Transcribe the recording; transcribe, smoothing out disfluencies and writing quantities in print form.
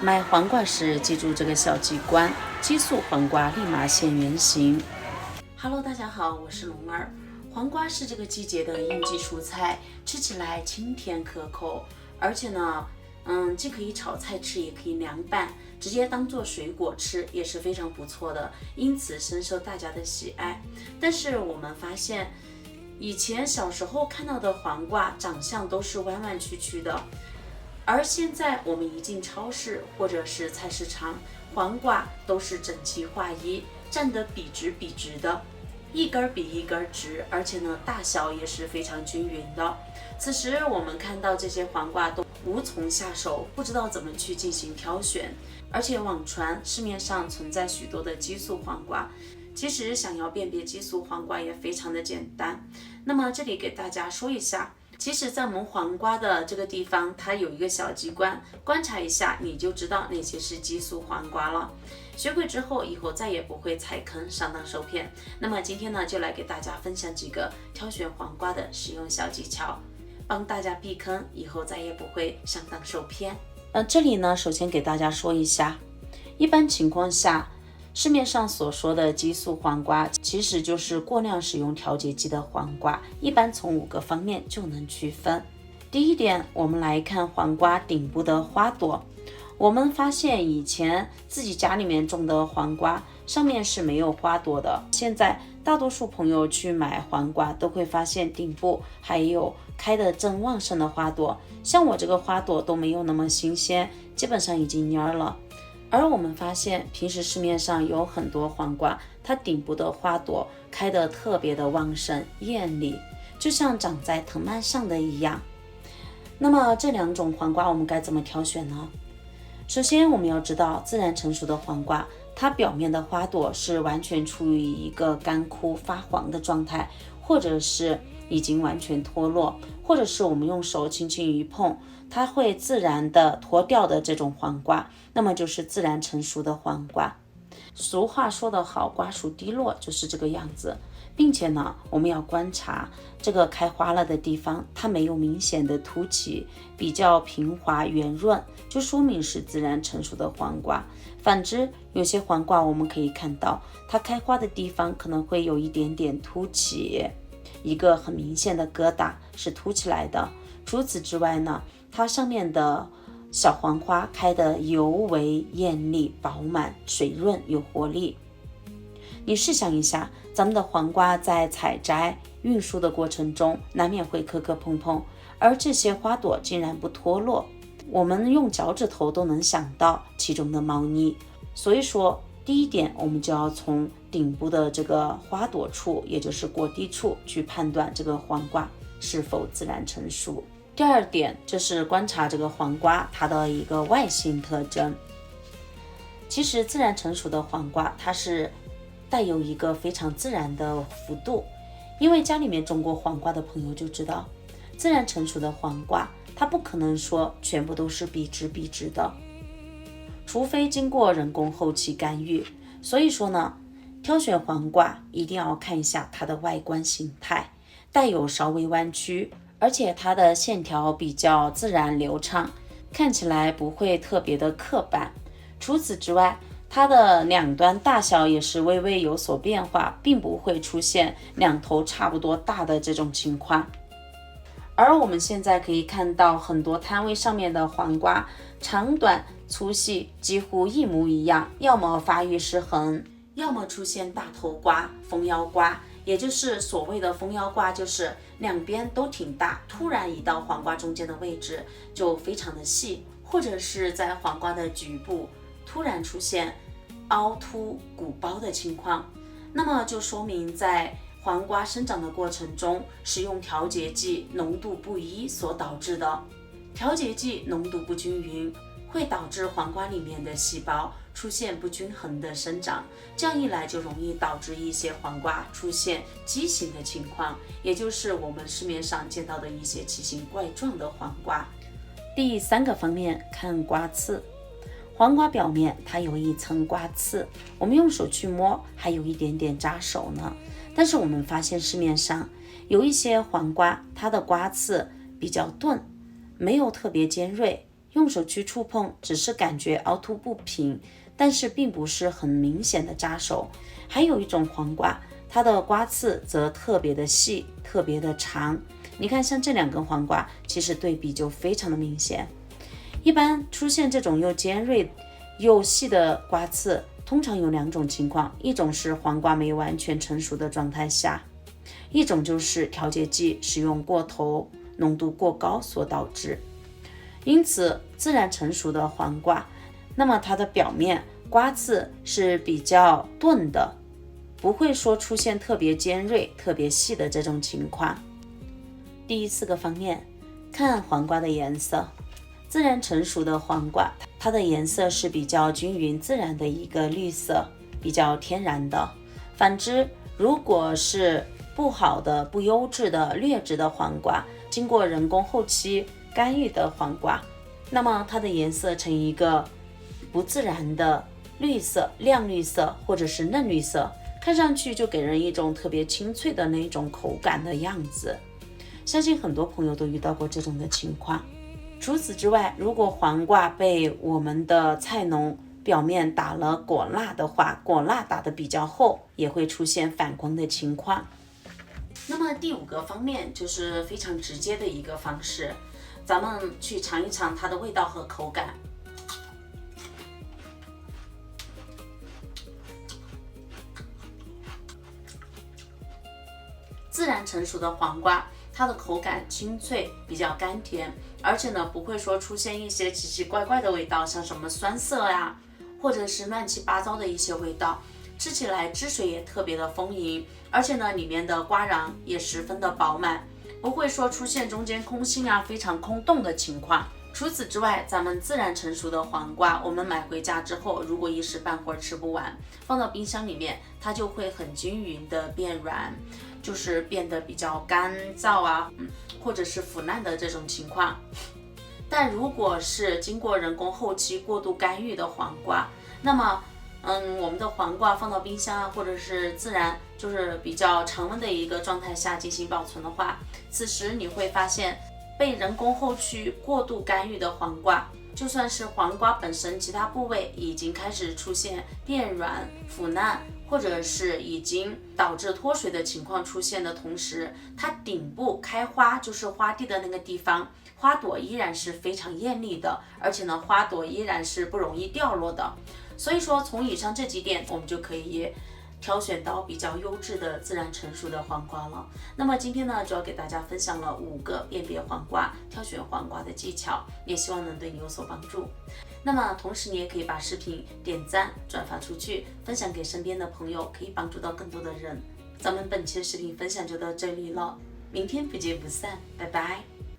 買黃瓜時記住這個小機關，激素黃瓜立馬現原形。Hello， 大家好，我是龍兒。黃瓜是這個季節的應季蔬菜，吃起來清甜可口，而且呢，既可以炒菜吃，也可以涼拌，直接當做水果吃也是非常不錯的，因此深受大家的喜愛。但是我們发现，以前小時候看到的黃瓜長相都是彎彎曲曲的，而現在我們一進超市或者是菜市場，黃瓜都是整齊劃一，站得筆直筆直的。一根比一根直，而且呢，大小也是非常均匀的。此时我們看到這些黃瓜都無從下手，不知道怎麼去進行挑選。而且網傳市面上存在許多的激素黃瓜，其實想要辨別激素黃瓜也非常的簡單。那麼這裡給大家說一下，其實在我們黃瓜的這個地方，它有一個小機關，觀察一下你就知道哪些是激素黃瓜了。學會之後，以後再也不會踩坑上當受騙。那麼今天呢，就來給大家分享幾個挑選黃瓜的使用小技巧，幫大家避坑，以後再也不會上當受騙。這裡呢，首先給大家說一下，一般情況下，市面上所說的激素黃瓜，其實就是過量使用調節劑的黃瓜，一般從5個方面就能區分。第一點，我們來看黃瓜頂部的花朵。我們發現以前自己家裡面種的黃瓜上面是沒有花朵的，現在大多數朋友去買黃瓜都會發現頂部還有開得正旺盛的花朵，像我這個花朵都沒有那麼新鮮，基本上已經蔫了。而我們發現平時市面上有很多黃瓜，它頂部的花朵開得特別的旺盛豔麗，就像長在藤蔓上的一樣。那麼這2種黃瓜我們該怎麼挑選呢？首先我們要知道，自然成熟的黃瓜，它表面的花朵是完全處於一個乾枯發黃的狀態，或者是已經完全脫落，或者是我們用手輕輕一碰，它會自然的脫掉的這種黃瓜，那麼就是自然成熟的黄瓜。俗話說得好，瓜熟蒂落，就是這個樣子。並且呢，我們要觀察這個開花了的地方，它沒有明顯的凸起，比較平滑圓潤，就說明是自然成熟的黃瓜。反之，有些黃瓜我們可以看到，它開花的地方可能會有一點點凸起，一個很明顯的疙瘩是凸起來的。除此之外呢，它上面的小黃花開得尤為豔麗、飽滿、水潤、有活力。你試想一下，咱們的黃瓜在採摘、運輸的過程中，難免會磕磕碰碰，而這些花朵竟然不脫落，我們用腳趾頭都能想到其中的貓膩。所以說，第一點，我們就要從頂部的這個花朵處，也就是果蒂處去判斷這個黃瓜是否自然成熟。第二點就是觀察這個黃瓜它的一個外形特徵。其實自然成熟的黃瓜，它是帶有一個非常自然的幅度，因為家裡面種過黃瓜的朋友就知道，自然成熟的黄瓜它不可能說全部都是筆直筆直的，除非經過人工後期干預。所以說呢，挑選黃瓜一定要看一下它的外觀形態，帶有稍微彎曲，而且它的線條比較自然流暢，看起來不會特別的刻板。除此之外，它的兩端大小也是微微有所變化，並不會出現兩頭差不多大的這種情況。而我們現在可以看到很多攤位上面的黃瓜，長短粗細幾乎一模一樣，要麼發育失衡，要麼出現大頭瓜、蜂腰瓜。也就是所謂的蜂腰瓜，就是兩邊都挺大，突然移到黃瓜中間的位置就非常的細，或者是在黃瓜的局部突然出現凹凸鼓包的情況，那麼就說明在黃瓜生長的過程中，使用調節劑濃度不一所導致的。調節劑濃度不均勻，會導致黃瓜裡面的細胞出現不均衡的生長，這樣一來就容易導致一些黃瓜出現畸形的情況，也就是我們市面上見到的一些奇形怪狀的黄瓜。第3個方面，看瓜刺。黄瓜表面它有一層瓜刺，我們用手去摸還有一點點扎手呢。但是我們發現市面上有一些黃瓜，它的瓜刺比較钝，沒有特別尖銳，用手去觸碰，只是感覺凹凸不平，但是並不是很明顯的扎手。還有一種黃瓜，它的瓜刺則特別的細，特別的長。你看，像這兩根黃瓜，其實對比就非常的明顯。一般出現這種又尖銳又細的瓜刺，通常有兩種情況，一種是黃瓜沒完全成熟的狀態下，一種就是調節劑使用過頭，濃度過高所導致。因此，自然成熟的黃瓜，那麼它的表面瓜刺是比較鈍的，不會說出現特別尖銳、特別細的這種情況。第4個方面，看黃瓜的顏色。自然成熟的黃瓜，它的顏色是比較均勻自然的一個綠色，比較天然的。反之，如果是不好的、不優質的、劣質的黃瓜，經過人工後期干預的黃瓜，那麼它的顏色呈一個不自然的綠色、亮綠色或者是嫩綠色，看上去就給人一種特別清脆的那種口感的樣子。相信很多朋友都遇到過這種的情況。除此之外，如果黃瓜被我們的菜农表面打了果蠟的話，果蠟打得比較厚，也會出現反光的情況。那麼第5個方面就是非常直接的一個方式，咱們去嘗一嘗它的味道和口感。自然成熟的黄瓜，它的口感清脆，比較甘甜，而且呢不會說出現一些奇奇怪怪的味道，像什麼酸澀呀，或者是亂七八糟的一些味道。吃起來汁水也特別的豐盈，而且呢裡面的瓜瓤也十分的飽滿，不會說出現中間空心啊、非常空洞的情況。除此之外，咱們自然成熟的黄瓜，我們買回家之後，如果一時半會兒吃不完，放到冰箱裡面，它就會很均勻的變軟，就是變得比較乾燥啊，或者是腐爛的這種情況。但如果是經過人工後期過度干預的黄瓜，那麼我们的黄瓜放到冰箱啊，或者是自然就是比较常溫的一個狀態下進行保存的話，此時你會發現被人工後期過度干預的黃瓜，就算是黃瓜本身其他部位已經開始出現變軟、腐爛，或者是已經導致脫水的情況出現的同時，它頂部開花，就是花蒂的那個地方，花朵依然是非常豔麗的，而且呢，花朵依然是不容易掉落的。所以說，從以上這幾點，我們就可以挑選到比較優質的自然成熟的黄瓜了。那麼今天呢，就要給大家分享了5個辨別黃瓜、挑選黃瓜的技巧，也希望能對你有所幫助。那麼同時，你也可以把視頻點讚、轉發出去，分享給身邊的朋友，可以幫助到更多的人。咱們本期的視頻分享就到這裡了，明天不見不散，拜拜。